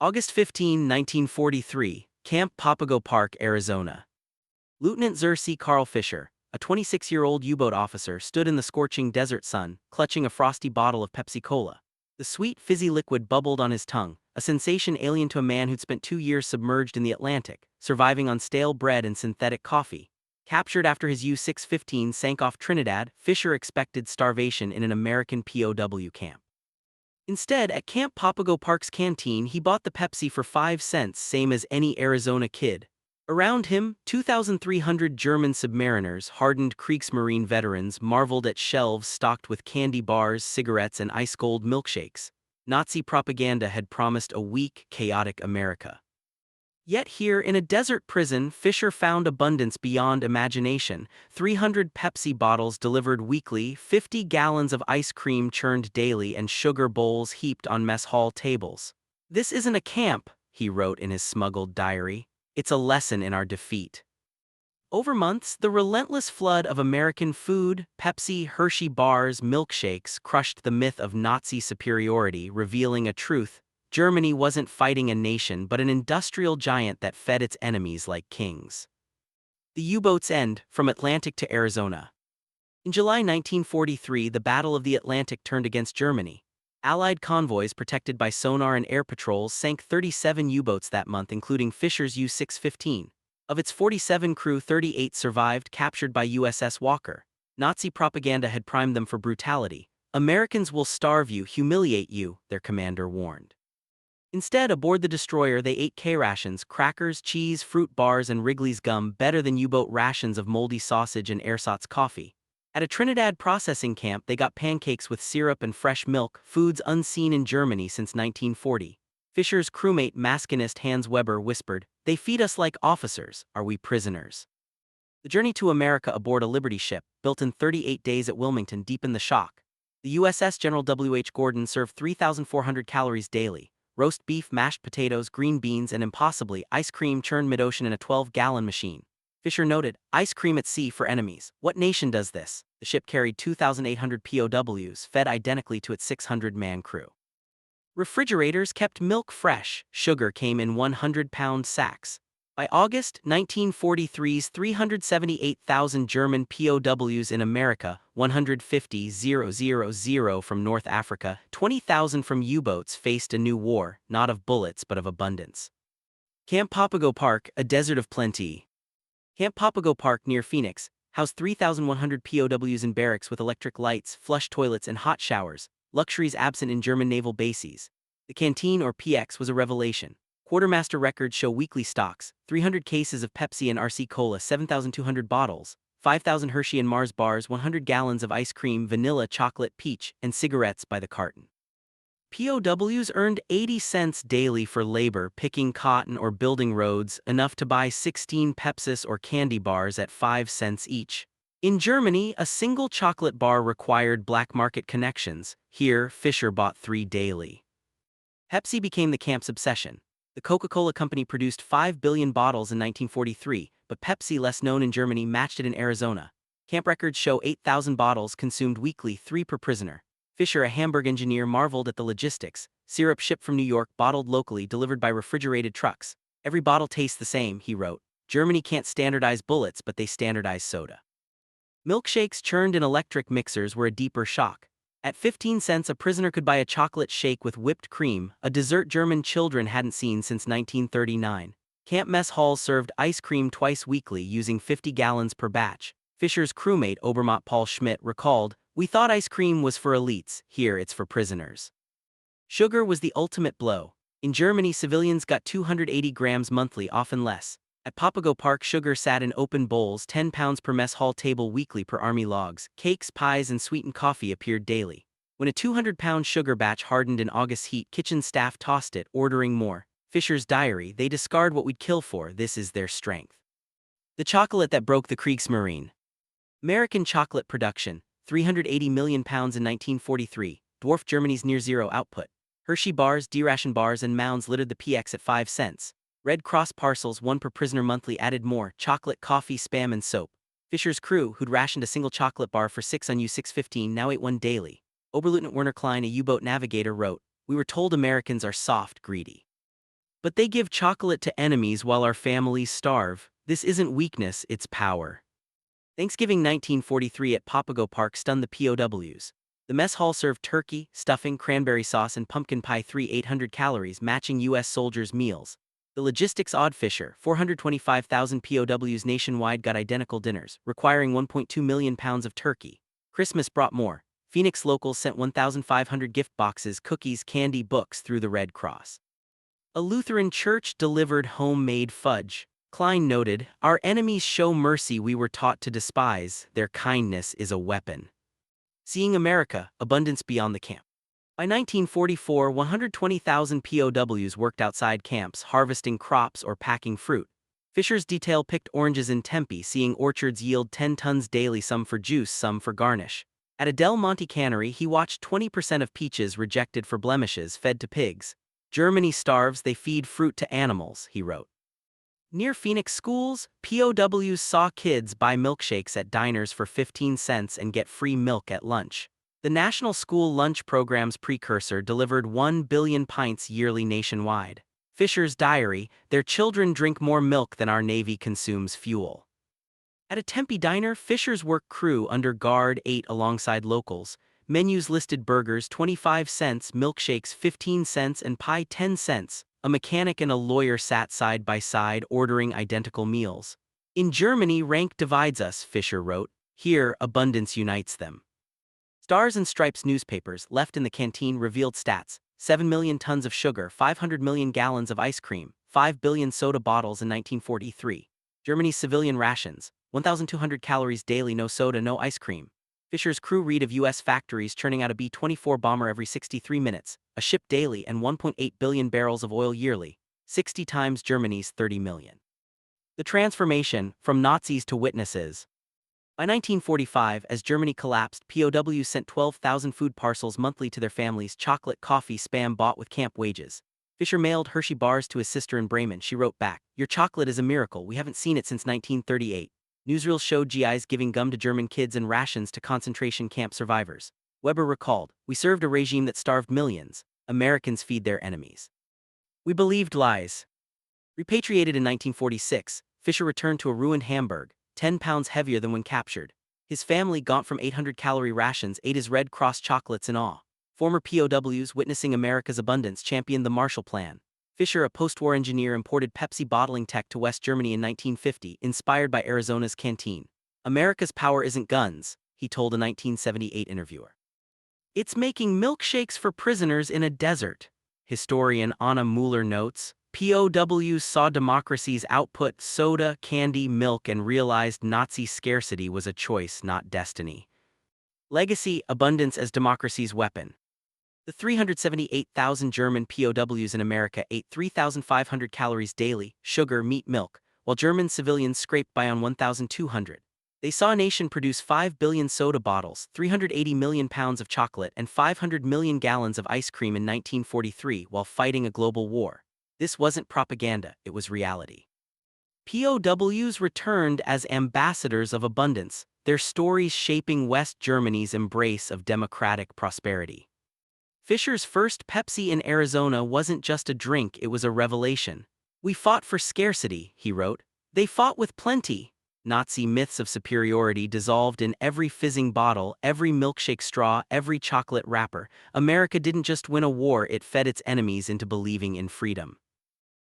August 15, 1943, Camp Papago Park, Arizona. Lieutenant Sir C. Carl Fisher, a 26-year-old U-boat officer, stood in the scorching desert sun, clutching a frosty bottle of Pepsi Cola. The sweet, fizzy liquid bubbled on his tongue, a sensation alien to a man who'd spent 2 years submerged in the Atlantic, surviving on stale bread and synthetic coffee. Captured after his U-615 sank off Trinidad, Fisher expected starvation in an American POW camp. Instead, at Camp Papago Park's canteen, he bought the Pepsi for 5 cents, same as any Arizona kid. Around him, 2,300 German submariners, hardened Kriegsmarine veterans, marveled at shelves stocked with candy bars, cigarettes, and ice-cold milkshakes. Nazi propaganda had promised a weak, chaotic America. Yet here, in a desert prison, Fisher found abundance beyond imagination. 300 Pepsi bottles delivered weekly, 50 gallons of ice cream churned daily, and sugar bowls heaped on mess hall tables. "This isn't a camp," he wrote in his smuggled diary. "It's a lesson in our defeat." Over months, the relentless flood of American food, Pepsi, Hershey bars, milkshakes, crushed the myth of Nazi superiority, revealing a truth: Germany wasn't fighting a nation but an industrial giant that fed its enemies like kings. The U-boat's end, from Atlantic to Arizona. In July 1943, the Battle of the Atlantic turned against Germany. Allied convoys protected by sonar and air patrols sank 37 U-boats that month, including Fisher's U-615. Of its 47 crew, 38 survived, captured by USS Walker. Nazi propaganda had primed them for brutality. "Americans will starve you, humiliate you," their commander warned. Instead, aboard the destroyer, they ate K-rations, crackers, cheese, fruit bars, and Wrigley's gum, better than U-boat rations of moldy sausage and ersatz coffee. At a Trinidad processing camp, they got pancakes with syrup and fresh milk, foods unseen in Germany since 1940. Fisher's crewmate maskinist Hans Weber whispered, "They feed us like officers, are we prisoners?" The journey to America aboard a Liberty ship, built in 38 days at Wilmington, deepened the shock. The USS General W.H. Gordon served 3,400 calories daily: roast beef, mashed potatoes, green beans, and impossibly, ice cream churned mid-ocean in a 12-gallon machine. Fisher noted, "Ice cream at sea for enemies. What nation does this?" The ship carried 2,800 POWs, fed identically to its 600-man crew. Refrigerators kept milk fresh, sugar came in 100-pound sacks. By August 1943's 378,000 German POWs in America, 150,000 from North Africa, 20,000 from U-boats, faced a new war, not of bullets but of abundance. Camp Papago Park, a desert of plenty. Camp Papago Park near Phoenix housed 3,100 POWs in barracks with electric lights, flush toilets, and hot showers, luxuries absent in German naval bases. The canteen, or PX, was a revelation. Quartermaster records show weekly stocks: 300 cases of Pepsi and RC Cola, 7,200 bottles, 5,000 Hershey and Mars bars, 100 gallons of ice cream, vanilla, chocolate, peach, and cigarettes by the carton. POWs earned 80 cents daily for labor picking cotton or building roads, enough to buy 16 Pepsis or candy bars at 5 cents each. In Germany, a single chocolate bar required black market connections. Here, Fisher bought 3 daily. Pepsi became the camp's obsession. The Coca-Cola Company produced 5 billion bottles in 1943, but Pepsi, less known in Germany, matched it in Arizona. Camp records show 8,000 bottles consumed weekly, 3 per prisoner. Fisher, a Hamburg engineer, marveled at the logistics: syrup shipped from New York, bottled locally, delivered by refrigerated trucks. "Every bottle tastes the same," he wrote. "Germany can't standardize bullets, but they standardize soda." Milkshakes churned in electric mixers were a deeper shock. At 15 cents, a prisoner could buy a chocolate shake with whipped cream, a dessert German children hadn't seen since 1939. Camp mess halls served ice cream twice weekly, using 50 gallons per batch. Fisher's crewmate Obermatt Paul Schmidt recalled, "We thought ice cream was for elites, here it's for prisoners." Sugar was the ultimate blow. In Germany, civilians got 280 grams monthly, often less. At Papago Park, sugar sat in open bowls, 10 pounds per mess hall table weekly per army logs. Cakes, pies, and sweetened coffee appeared daily. When a 200-pound sugar batch hardened in August heat, kitchen staff tossed it, ordering more. Fisher's diary, "They discard what we'd kill for, this is their strength." The chocolate that broke the Kriegsmarine. American chocolate production, 380 million pounds in 1943, dwarfed Germany's near-zero output. Hershey bars, D-ration bars, and mounds littered the PX at 5 cents. Red Cross parcels, 1 per prisoner monthly, added more: chocolate, coffee, Spam, and soap. Fisher's crew, who'd rationed a single chocolate bar for 6 on U-615, now ate 1 daily. Oberleutnant Werner Klein, a U-boat navigator, wrote, "We were told Americans are soft, greedy. But they give chocolate to enemies while our families starve. This isn't weakness, it's power. Thanksgiving 1943 at Papago Park stunned the POWs. The mess hall served turkey, stuffing, cranberry sauce, and pumpkin pie, 800 calories, matching U.S. soldiers' meals. The logistics odd: Fisher, 425,000 POWs nationwide got identical dinners, requiring 1.2 million pounds of turkey. Christmas brought more. Phoenix locals sent 1,500 gift boxes, cookies, candy, books through the Red Cross. A Lutheran church delivered homemade fudge. Klein noted, "Our enemies show mercy we were taught to despise, their kindness is a weapon." Seeing America, abundance beyond the camp. By 1944, 120,000 POWs worked outside camps, harvesting crops or packing fruit. Fisher's detail picked oranges in Tempe, seeing orchards yield 10 tons daily, some for juice, some for garnish. At a Del Monte cannery, he watched 20% of peaches rejected for blemishes fed to pigs. "Germany starves, they feed fruit to animals," he wrote. Near Phoenix schools, POWs saw kids buy milkshakes at diners for 15 cents and get free milk at lunch. The National School Lunch Program's precursor delivered 1 billion pints yearly nationwide. Fisher's diary, "Their children drink more milk than our Navy consumes fuel." At a Tempe diner, Fisher's work crew under guard ate alongside locals. Menus listed burgers 25 cents, milkshakes 15 cents, and pie 10 cents. A mechanic and a lawyer sat side by side ordering identical meals. "In Germany, rank divides us," Fisher wrote. "Here, abundance unites them." Stars and Stripes newspapers left in the canteen revealed stats: 7 million tons of sugar, 500 million gallons of ice cream, 5 billion soda bottles in 1943. Germany's civilian rations: 1,200 calories daily, no soda, no ice cream. Fisher's crew read of U.S. factories churning out a B-24 bomber every 63 minutes, a ship daily, and 1.8 billion barrels of oil yearly, 60 times Germany's 30 million. The transformation, from Nazis to witnesses. By 1945, as Germany collapsed, POWs sent 12,000 food parcels monthly to their families: chocolate, coffee, Spam bought with camp wages. Fisher mailed Hershey bars to his sister in Bremen. She wrote back, "Your chocolate is a miracle, we haven't seen it since 1938. Newsreels showed GIs giving gum to German kids and rations to concentration camp survivors. Weber recalled, "We served a regime that starved millions. Americans feed their enemies. We believed lies." Repatriated in 1946, Fisher returned to a ruined Hamburg, 10 pounds heavier than when captured. His family, gaunt from 800-calorie rations, ate his Red Cross chocolates in awe. Former POWs, witnessing America's abundance, championed the Marshall Plan. Fisher, a post-war engineer, imported Pepsi bottling tech to West Germany in 1950, inspired by Arizona's canteen. "America's power isn't guns," he told a 1978 interviewer. "It's making milkshakes for prisoners in a desert." Historian Anna Mueller notes, "POWs saw democracy's output: soda, candy, milk, and realized Nazi scarcity was a choice, not destiny." Legacy: abundance as democracy's weapon. The 378,000 German POWs in America ate 3,500 calories daily, sugar, meat, milk, while German civilians scraped by on 1,200. They saw a nation produce 5 billion soda bottles, 380 million pounds of chocolate, and 500 million gallons of ice cream in 1943 while fighting a global war. This wasn't propaganda, it was reality. POWs returned as ambassadors of abundance, their stories shaping West Germany's embrace of democratic prosperity. Fisher's first Pepsi in Arizona wasn't just a drink, it was a revelation. "We fought for scarcity," he wrote. "They fought with plenty." Nazi myths of superiority dissolved in every fizzing bottle, every milkshake straw, every chocolate wrapper. America didn't just win a war, it fed its enemies into believing in freedom.